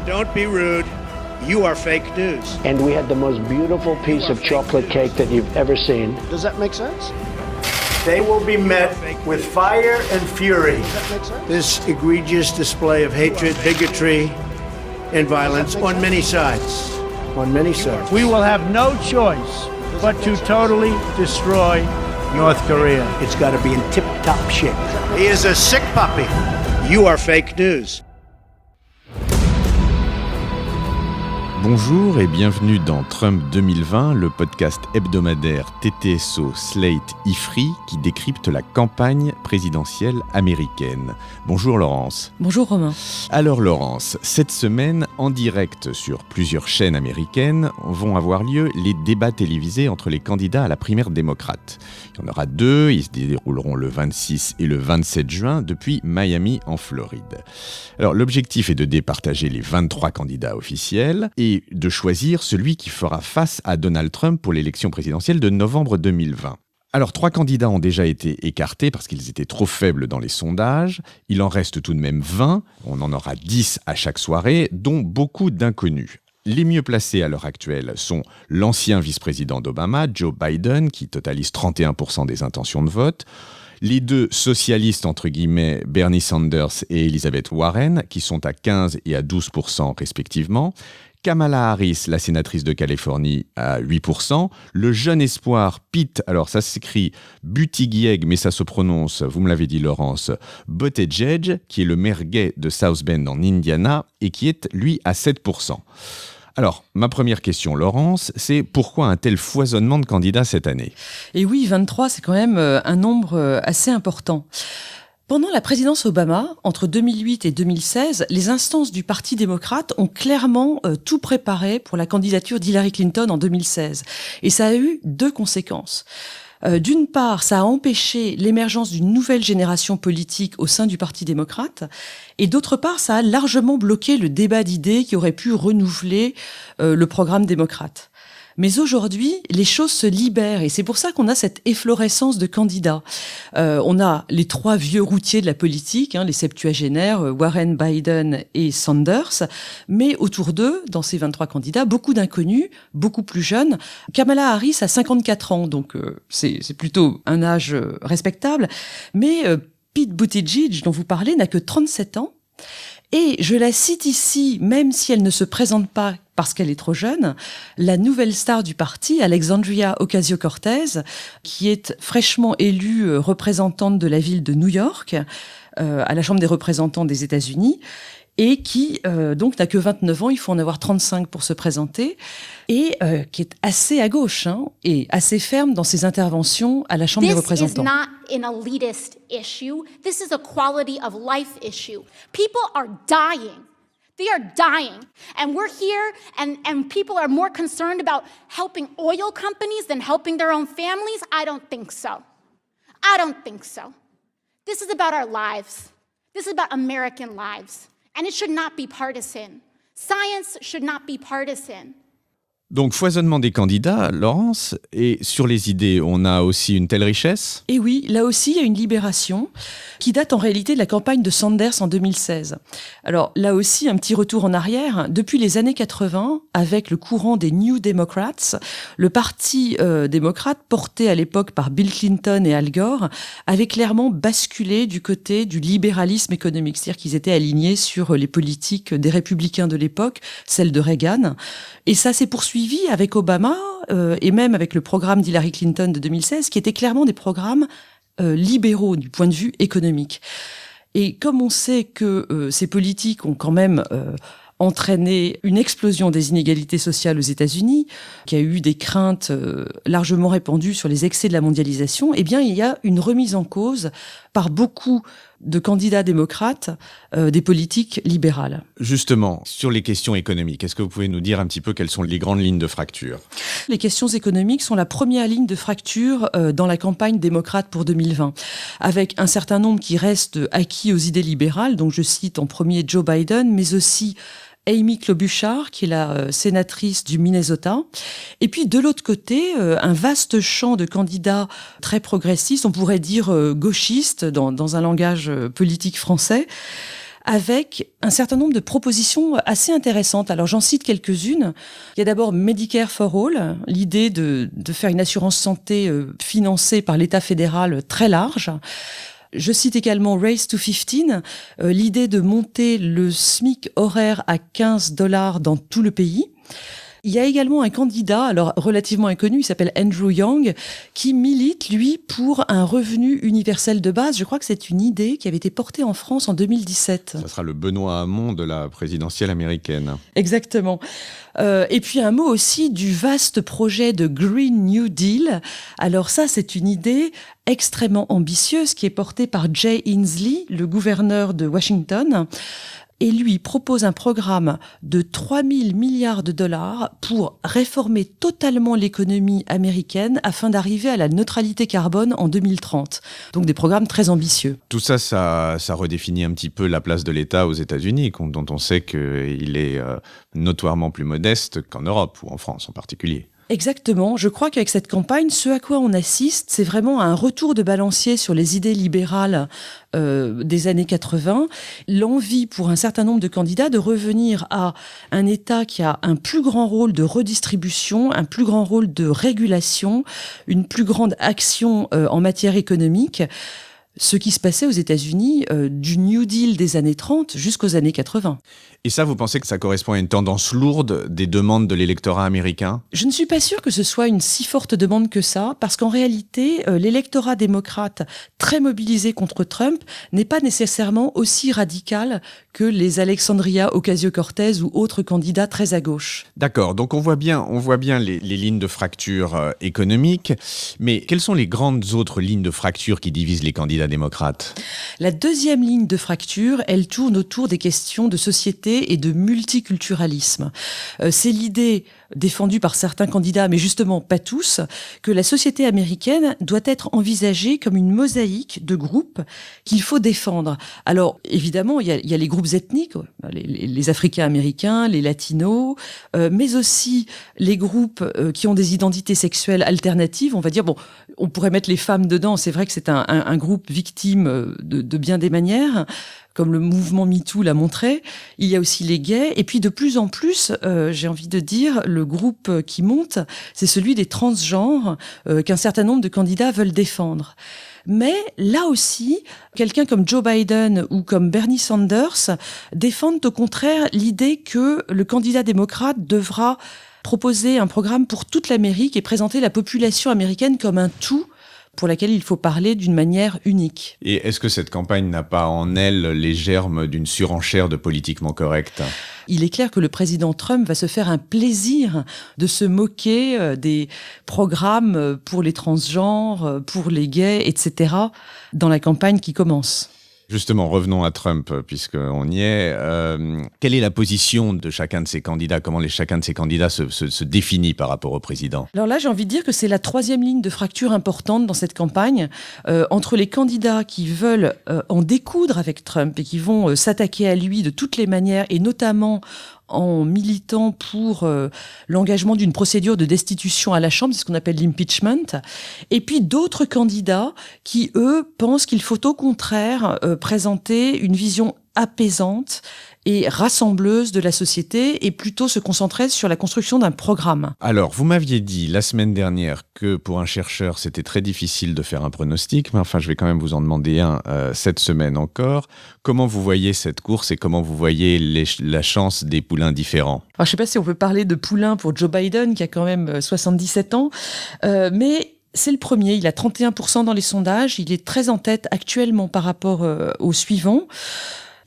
Don't be rude. You are fake news. And we had the most beautiful piece of chocolate cake that you've ever seen. Does that make sense? They will be met with fire and fury. Does that make sense? This egregious display of hatred, bigotry, and violence on many sides. On many sides. We will have no choice but to totally destroy North Korea. It's got to be in tip-top shape. He is a sick puppy. You are fake news. Bonjour et bienvenue dans Trump 2020, le podcast hebdomadaire TTSO Slate IFRI qui décrypte la campagne présidentielle américaine. Bonjour Laurence. Bonjour Romain. Alors Laurence, cette semaine, en direct sur plusieurs chaînes américaines, vont avoir lieu les débats télévisés entre les candidats à la primaire démocrate. Il y en aura deux, ils se dérouleront le 26 et le 27 juin depuis Miami en Floride. Alors l'objectif est de départager les 23 candidats officiels et de choisir celui qui fera face à Donald Trump pour l'élection présidentielle de novembre 2020. Alors, 3 candidats ont déjà été écartés parce qu'ils étaient trop faibles dans les sondages. Il en reste tout de même 20. On en aura 10 à chaque soirée, dont beaucoup d'inconnus. Les mieux placés à l'heure actuelle sont l'ancien vice-président d'Obama, Joe Biden, qui totalise 31% des intentions de vote. Les deux socialistes, entre guillemets, Bernie Sanders et Elizabeth Warren, qui sont à 15 et à 12% respectivement. Kamala Harris, la sénatrice de Californie, à 8%. Le jeune espoir Pete, alors ça s'écrit Buttigieg, mais ça se prononce, vous me l'avez dit Laurence, Buttigieg, qui est le maire gay de South Bend en Indiana et qui est, lui, à 7%. Alors, ma première question, Laurence, c'est pourquoi un tel foisonnement de candidats cette année ? Et oui, 23, c'est quand même un nombre assez important. Pendant la présidence Obama, entre 2008 et 2016, les instances du Parti démocrate ont clairement tout préparé pour la candidature d'Hillary Clinton en 2016. Et ça a eu 2 conséquences. D'une part, ça a empêché l'émergence d'une nouvelle génération politique au sein du Parti démocrate. Et d'autre part, ça a largement bloqué le débat d'idées qui aurait pu renouveler le programme démocrate. Mais aujourd'hui, les choses se libèrent et c'est pour ça qu'on a cette efflorescence de candidats. On a les 3 vieux routiers de la politique, les septuagénaires, Warren, Biden et Sanders, mais autour d'eux, dans ces 23 candidats, beaucoup d'inconnus, beaucoup plus jeunes. Kamala Harris a 54 ans, donc c'est plutôt un âge respectable, mais Pete Buttigieg, dont vous parlez, n'a que 37 ans. Et je la cite ici, même si elle ne se présente pas parce qu'elle est trop jeune, la nouvelle star du parti, Alexandria Ocasio-Cortez, qui est fraîchement élue représentante de la ville de New York, à la Chambre des représentants des États-Unis, et qui donc n'a que 29 ans, il faut en avoir 35 pour se présenter, et qui est assez à gauche et assez ferme dans ses interventions à la Chambre des représentants. This is not an elitist issue. This is a quality of life issue. People are dying. They are dying. And we're here and people are more concerned about helping oil companies than helping their own families? I don't think so. I don't think so. This is about our lives. This is about American lives. And it should not be partisan. Science should not be partisan. Donc, foisonnement des candidats, Laurence, et sur les idées, on a aussi une telle richesse ? Et oui, là aussi, il y a une libération qui date en réalité de la campagne de Sanders en 2016. Alors là aussi, un petit retour en arrière. Depuis les années 80, avec le courant des New Democrats, le parti démocrate, porté à l'époque par Bill Clinton et Al Gore, avait clairement basculé du côté du libéralisme économique. C'est-à-dire qu'ils étaient alignés sur les politiques des républicains de l'époque, celles de Reagan. Et ça s'est poursuivi avec Obama et même avec le programme d'Hillary Clinton de 2016, qui étaient clairement des programmes libéraux du point de vue économique. Et comme on sait que ces politiques ont quand même entraîné une explosion des inégalités sociales aux États-Unis, qui a eu des craintes largement répandues sur les excès de la mondialisation, eh bien, il y a une remise en cause par beaucoup de candidats démocrates des politiques libérales. Justement, sur les questions économiques, est-ce que vous pouvez nous dire un petit peu quelles sont les grandes lignes de fracture ? Les questions économiques sont la première ligne de fracture dans la campagne démocrate pour 2020, avec un certain nombre qui restent acquis aux idées libérales, donc je cite en premier Joe Biden, mais aussi Amy Klobuchar, qui est la sénatrice du Minnesota. Et puis, de l'autre côté, un vaste champ de candidats très progressistes, on pourrait dire gauchistes dans un langage politique français, avec un certain nombre de propositions assez intéressantes. Alors j'en cite quelques-unes. Il y a d'abord Medicare for All, l'idée de faire une assurance santé financée par l'État fédéral très large. Je cite également Race to 15, l'idée de monter le SMIC horaire à $15 dans tout le pays. Il y a également un candidat, alors relativement inconnu, il s'appelle Andrew Yang, qui milite, lui, pour un revenu universel de base. Je crois que c'est une idée qui avait été portée en France en 2017. Ça sera le Benoît Hamon de la présidentielle américaine. Exactement. Et puis un mot aussi du vaste projet de Green New Deal. Alors ça, c'est une idée extrêmement ambitieuse qui est portée par Jay Inslee, le gouverneur de Washington. Et lui propose un programme de 3 000 milliards de dollars pour réformer totalement l'économie américaine afin d'arriver à la neutralité carbone en 2030. Donc des programmes très ambitieux. Tout ça, ça redéfinit un petit peu la place de l'État aux États-Unis, dont on sait qu'il est notoirement plus modeste qu'en Europe, ou en France en particulier. Exactement. Je crois qu'avec cette campagne, ce à quoi on assiste, c'est vraiment un retour de balancier sur les idées libérales des années 80, l'envie pour un certain nombre de candidats de revenir à un État qui a un plus grand rôle de redistribution, un plus grand rôle de régulation, une plus grande action en matière économique. Ce qui se passait aux États-Unis du New Deal des années 30 jusqu'aux années 80. Et ça, vous pensez que ça correspond à une tendance lourde des demandes de l'électorat américain ? Je ne suis pas sûre que ce soit une si forte demande que ça, parce qu'en réalité, l'électorat démocrate très mobilisé contre Trump n'est pas nécessairement aussi radical que les Alexandria Ocasio-Cortez ou autres candidats très à gauche. D'accord, donc on voit bien les lignes de fracture économiques, mais quelles sont les grandes autres lignes de fracture qui divisent les candidats démocrates ? La deuxième ligne de fracture, elle tourne autour des questions de société et de multiculturalisme. C'est l'idée défendue par certains candidats, mais justement pas tous, que la société américaine doit être envisagée comme une mosaïque de groupes qu'il faut défendre. Alors évidemment, il y a les groupes ethniques, les Africains américains, les Latinos, mais aussi les groupes qui ont des identités sexuelles alternatives. On va dire, bon, on pourrait mettre les femmes dedans, c'est vrai que c'est un groupe victime de bien des manières, comme le mouvement MeToo l'a montré. Il y a aussi les gays. Et puis de plus en plus, j'ai envie de dire, le groupe qui monte, c'est celui des transgenres qu'un certain nombre de candidats veulent défendre. Mais là aussi, quelqu'un comme Joe Biden ou comme Bernie Sanders défendent au contraire l'idée que le candidat démocrate devra proposer un programme pour toute l'Amérique et présenter la population américaine comme un tout pour laquelle il faut parler d'une manière unique. Et est-ce que cette campagne n'a pas en elle les germes d'une surenchère de politiquement correct ? Il est clair que le président Trump va se faire un plaisir de se moquer des programmes pour les transgenres, pour les gays, etc. dans la campagne qui commence. Justement, revenons à Trump, puisqu'on y est. Quelle est la position de chacun de ces candidats ? Comment chacun de ces candidats se définit par rapport au président ? Alors là, j'ai envie de dire que c'est la troisième ligne de fracture importante dans cette campagne, entre les candidats qui veulent en découdre avec Trump et qui vont s'attaquer à lui de toutes les manières, et notamment en militant pour l'engagement d'une procédure de destitution à la Chambre, c'est ce qu'on appelle l'impeachment, et puis d'autres candidats qui, eux, pensent qu'il faut au contraire présenter une vision apaisante et rassembleuse de la société et plutôt se concentrer sur la construction d'un programme. Alors, vous m'aviez dit la semaine dernière que pour un chercheur, c'était très difficile de faire un pronostic, mais enfin, je vais quand même vous en demander un cette semaine encore. Comment vous voyez cette course et comment vous voyez la chance des poulains différents ? Alors, je ne sais pas si on peut parler de poulain pour Joe Biden, qui a quand même 77 ans, mais c'est le premier. Il a 31% dans les sondages. Il est très en tête actuellement par rapport au suivant.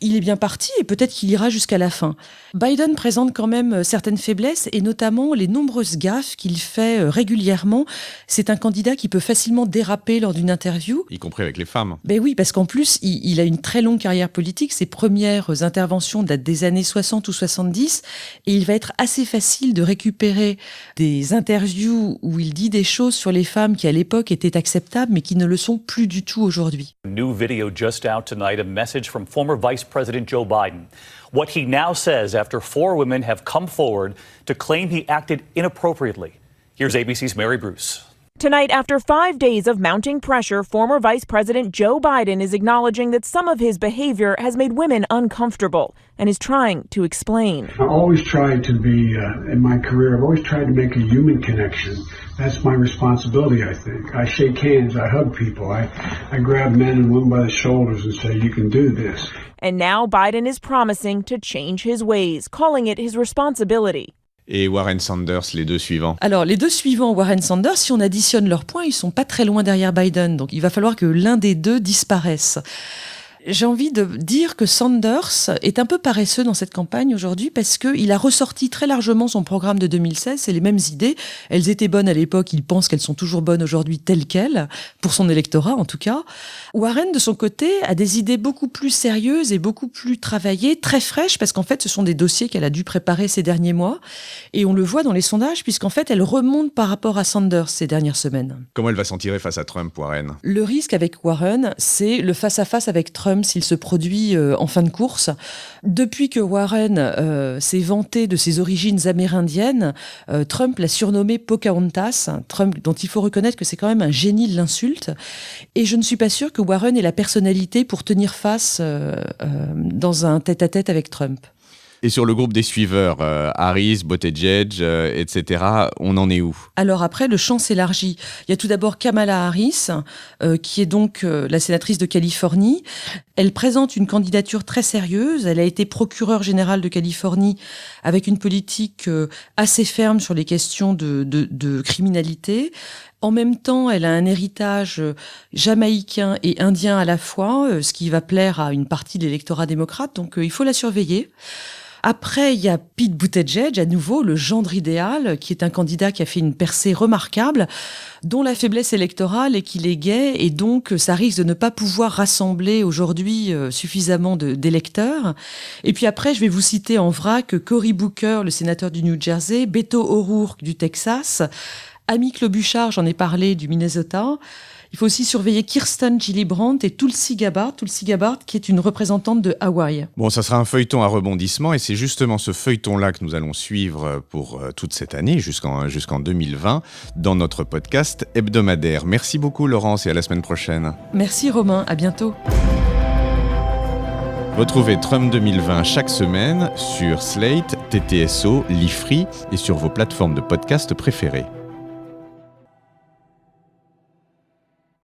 Il est bien parti et peut-être qu'il ira jusqu'à la fin. Biden présente quand même certaines faiblesses et notamment les nombreuses gaffes qu'il fait régulièrement. C'est un candidat qui peut facilement déraper lors d'une interview. Y compris avec les femmes. Ben oui, parce qu'en plus, il a une très longue carrière politique. Ses premières interventions datent des années 60 ou 70 et il va être assez facile de récupérer des interviews où il dit des choses sur les femmes qui à l'époque étaient acceptables mais qui ne le sont plus du tout aujourd'hui. New video just out tonight, a message from former Vice President Joe Biden. What he now says after 4 women have come forward to claim he acted inappropriately. Here's ABC's Mary Bruce. Tonight, after 5 days of mounting pressure, former Vice President Joe Biden is acknowledging that some of his behavior has made women uncomfortable and is trying to explain. I always tried to be, in my career, I've always tried to make a human connection. That's my responsibility, I think. I shake hands, I hug people, I grab men and women by the shoulders and say, you can do this. And now Biden is promising to change his ways, calling it his responsibility. Et Warren Sanders, les deux suivants. Alors, les deux suivants, Warren Sanders, si on additionne leurs points, ils sont pas très loin derrière Biden. Donc, il va falloir que l'un des deux disparaisse. J'ai envie de dire que Sanders est un peu paresseux dans cette campagne aujourd'hui parce qu'il a ressorti très largement son programme de 2016. C'est les mêmes idées. Elles étaient bonnes à l'époque. Il pense qu'elles sont toujours bonnes aujourd'hui telles quelles, pour son électorat en tout cas. Warren, de son côté, a des idées beaucoup plus sérieuses et beaucoup plus travaillées, très fraîches, parce qu'en fait, ce sont des dossiers qu'elle a dû préparer ces derniers mois. Et on le voit dans les sondages, puisqu'en fait, elle remonte par rapport à Sanders ces dernières semaines. Comment elle va s'en tirer face à Trump, Warren ? Le risque avec Warren, c'est le face-à-face avec Trump s'il se produit en fin de course. Depuis que Warren s'est vanté de ses origines amérindiennes, Trump l'a surnommé Pocahontas, Trump dont il faut reconnaître que c'est quand même un génie de l'insulte. Et je ne suis pas sûre que Warren ait la personnalité pour tenir face dans un tête-à-tête avec Trump. Et sur le groupe des suiveurs, Harris, Buttigieg, etc., on en est où ? Alors après, le champ s'élargit. Il y a tout d'abord Kamala Harris, qui est donc la sénatrice de Californie. Elle présente une candidature très sérieuse. Elle a été procureure générale de Californie avec une politique assez ferme sur les questions de criminalité. En même temps, elle a un héritage jamaïcain et indien à la fois, ce qui va plaire à une partie de l'électorat démocrate. Donc il faut la surveiller. Après, il y a Pete Buttigieg, à nouveau, le gendre idéal, qui est un candidat qui a fait une percée remarquable, dont la faiblesse électorale est qu'il est gay, et donc ça risque de ne pas pouvoir rassembler aujourd'hui suffisamment d'électeurs. Et puis après, je vais vous citer en vrac Cory Booker, le sénateur du New Jersey, Beto O'Rourke du Texas, Amy Klobuchar, j'en ai parlé, du Minnesota. Il faut aussi surveiller Kirsten Gillibrand et Tulsi Gabbard, qui est une représentante de Hawaï. Bon, ça sera un feuilleton à rebondissement et c'est justement ce feuilleton-là que nous allons suivre pour toute cette année, jusqu'en 2020, dans notre podcast hebdomadaire. Merci beaucoup Laurence et à la semaine prochaine. Merci Romain, à bientôt. Retrouvez Trump 2020 chaque semaine sur Slate, TTSO, Lifree et sur vos plateformes de podcast préférées.